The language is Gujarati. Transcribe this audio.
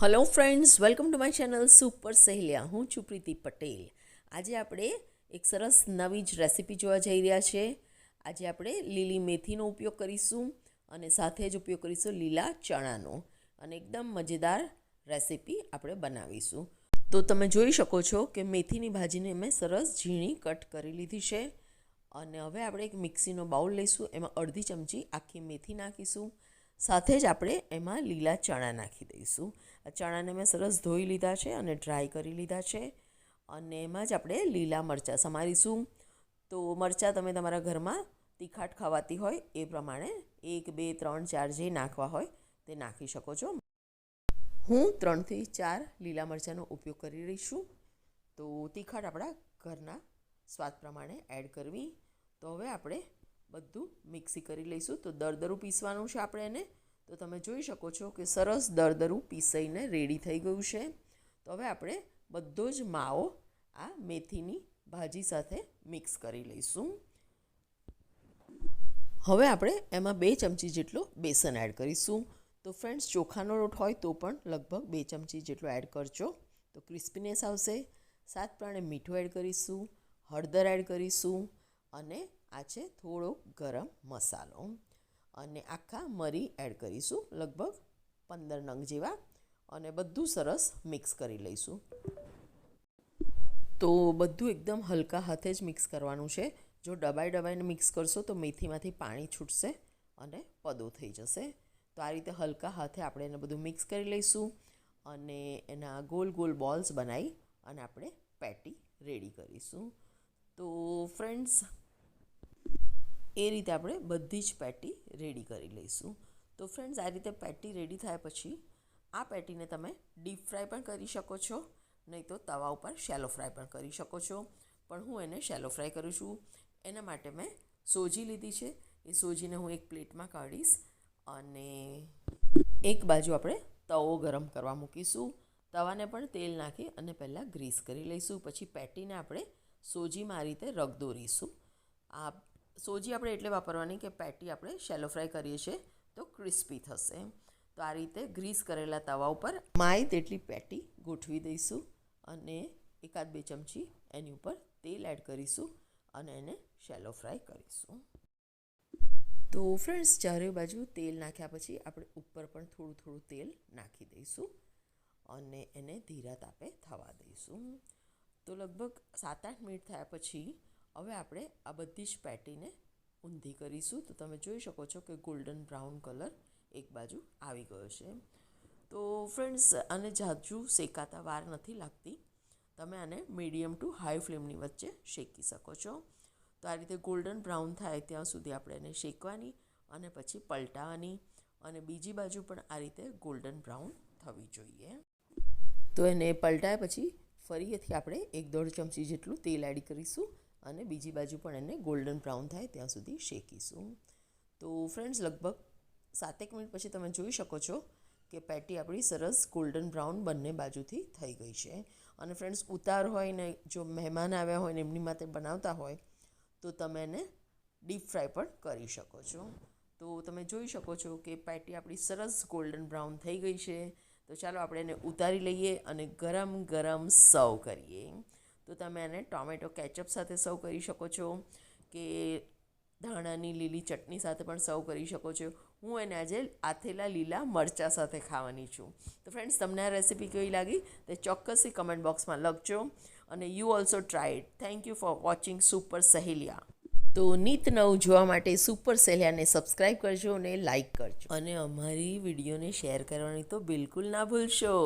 Hello friends, welcome to my channel super Saheliya. હું છું પ્રીતિ પટેલ. આજે આપણે એક સરસ નવી જ રેસીપી જોવા જઈ રહ્યા છે. આજે આપણે લીલી મેથીનો ઉપયોગ કરીશું અને સાથે જ ઉપયોગ કરીશું લીલા ચણાનો, અને એકદમ મજેદાર રેસીપી આપણે બનાવીશું. તો તમે જોઈ શકો છો કે મેથીની ભાજીને મેં સરસ ઝીણી કટ કરી લીધી છે. અને હવે આપણે એક મિક્સીનો બાઉલ લઈશું. એમાં અડધી ચમચી આખી મેથી નાખીશું. સાથે જ આપણે એમાં લીલા ચણા નાખી દઈશું. આ ચણાને મેં સરસ ધોઈ લીધા છે અને ડ્રાય કરી લીધા છે. અને એમાં જ આપણે લીલા મરચાં સમારીશું. તો મરચાં તમે તમારા ઘરમાં તીખાટ ખાવાતી હોય એ પ્રમાણે 1, 2, 3, 4 જે નાખવા હોય તે નાખી શકો છો. હું 3 થી 4 લીલા મરચાંનો ઉપયોગ કરી રહી છું. તો તીખાટ આપણા ઘરના સ્વાદ પ્રમાણે એડ કરવી. તો હવે આપણે બધું મિક્સી કરી લઈશું. તો દરદરું પીસવાનું છે આપણે એને. તો તમે જોઈ શકો છો કે સરસ દરદરું પીસાઈને રેડી થઈ ગયું છે. તો હવે આપણે બધો જ માવો આ મેથીની ભાજી સાથે મિક્સ કરી લઈશું. હવે આપણે એમાં 2 ચમચી જેટલો બેસન એડ કરીશું. તો ફ્રેન્ડ્સ, ચોખાનો લોટ હોય તો પણ લગભગ 2 ચમચી જેટલો એડ કરજો, તો ક્રિસ્પીનેસ આવશે. સાત પ્રમાણે મીઠું એડ કરીશું, હળદર એડ કરીશું, અને આ છે થોડો ગરમ મસાલો, અને આખા મરી એડ કરીશું, લગભગ 15 નંગ જેવા, અને બધું સરસ મિક્સ કરી લઈશું. તો બધું એકદમ હલકા હાથે જ મિક્સ કરવાનું છે. જો દબાઈને મિક્સ કરશો તો મેથીમાંથી પાણી છૂટશે અને પદો થઈ જશે. તો આ રીતે હલકા હાથે આપણે એને બધું મિક્સ કરી લઈશું, અને એના ગોલ ગોલ બોલ્સ બનાવી અને આપણે પેટી રેડી કરીશું. તો ફ્રેન્ડ્સ, એ રીતે આપણે બધી જ પેટી રેડી કરી લઈશું. તો ફ્રેન્ડ્સ, આ રીતે પેટી રેડી થયા પછી આ પેટીને તમે ડીપ ફ્રાય પણ કરી શકો છો, નહીં તો તવા ઉપર શેલો ફ્રાય પણ કરી શકો છો. પણ હું એને શેલો ફ્રાય કરું છું. એના માટે મેં સોજી લીધી છે. એ સોજીને હું એક પ્લેટમાં કાઢીશ, અને એક બાજુ આપણે તવો ગરમ કરવા મૂકીશું. તવાને પણ તેલ નાખી અને પહેલાં ગ્રીસ કરી લઈશું. પછી પેટીને આપણે સોજીમાં આ રીતે રગદોરીશું. આ સોજી આપણે એટલે વાપરવાની કે પેટી આપણે શેલો ફ્રાય કરીએ છીએ તો ક્રિસ્પી થશે. તો આ રીતે ગ્રીસ કરેલા તવા ઉપર માય તેટલી પેટી ગોઠવી દઈશું, અને 1-2 ચમચી એની ઉપર તેલ એડ કરીશું, અને એને શેલો ફ્રાય કરીશું. તો ફ્રેન્ડ્સ, ચારે બાજુ તેલ નાખ્યા પછી આપણે ઉપર પણ થોડું થોડું તેલ નાખી દઈશું, અને એને ધીરા તાપે થવા દઈશું. તો લગભગ 7-8 મિનિટ થયા પછી હવે આપણે આ બધી જ પેટીને ઊંધી કરીશું. તો તમે જોઈ શકો છો કે ગોલ્ડન બ્રાઉન કલર એક બાજુ આવી ગયો છે. તો ફ્રેન્ડ્સ, આને જાજુ શેકાતા વાર નથી લાગતી. તમે આને મીડિયમ ટુ હાઈ ફ્લેમની વચ્ચે શેકી શકો છો. તો આ રીતે ગોલ્ડન બ્રાઉન થાય ત્યાં સુધી આપણે એને શેકવાની, અને પછી પલટાવવાની, અને બીજી બાજુ પણ આ રીતે ગોલ્ડન બ્રાઉન થવી જોઈએ. તો એને પલટાયા પછી ફરીથી આપણે 1-1.5 ચમચી જેટલું તેલ એડ કરીશું, અને બીજી બાજુ પણ એને ગોલ્ડન બ્રાઉન થાય ત્યાં સુધી શેકીશું. તો ફ્રેન્ડ્સ, લગભગ 7-1 મિનિટ પછી તમે જોઈ શકો છો કે પેટી આપણી સરસ ગોલ્ડન બ્રાઉન બંને બાજુથી થઈ ગઈ છે. અને ફ્રેન્ડ્સ, ઉતાર હોય ને, જો મહેમાન આવ્યા હોય ને એમની માટે બનાવતા હોય તો તમે એને ડીપ ફ્રાય પણ કરી શકો છો. તો તમે જોઈ શકો છો કે પેટી આપણી સરસ ગોલ્ડન બ્રાઉન થઈ ગઈ છે. તો ચાલો આપણે એને ઉતારી લઈએ અને ગરમ ગરમ સર્વ કરીએ. તો તમે એને ટોમેટો કેચઅપ સાથે સર્વ કરી શકો છો, કે ધાણાની લીલી ચટણી સાથે પણ સર્વ કરી શકો છો. હું એને આજે આથેલા લીલા મરચાં સાથે ખાવાની છું. તો ફ્રેન્ડ્સ, તમને આ રેસીપી કેવી લાગી તે ચોક્કસથી કમેન્ટ બોક્સમાં લખજો, અને you also try it. Thank you for watching super Saheliya. તો નિત નવું જોવા માટે સુપર સહેલિયાને સબસ્ક્રાઈબ કરજો અને લાઈક કરજો, અને અમારી વિડીયોને શેર કરવાની તો બિલકુલ ના ભૂલશો.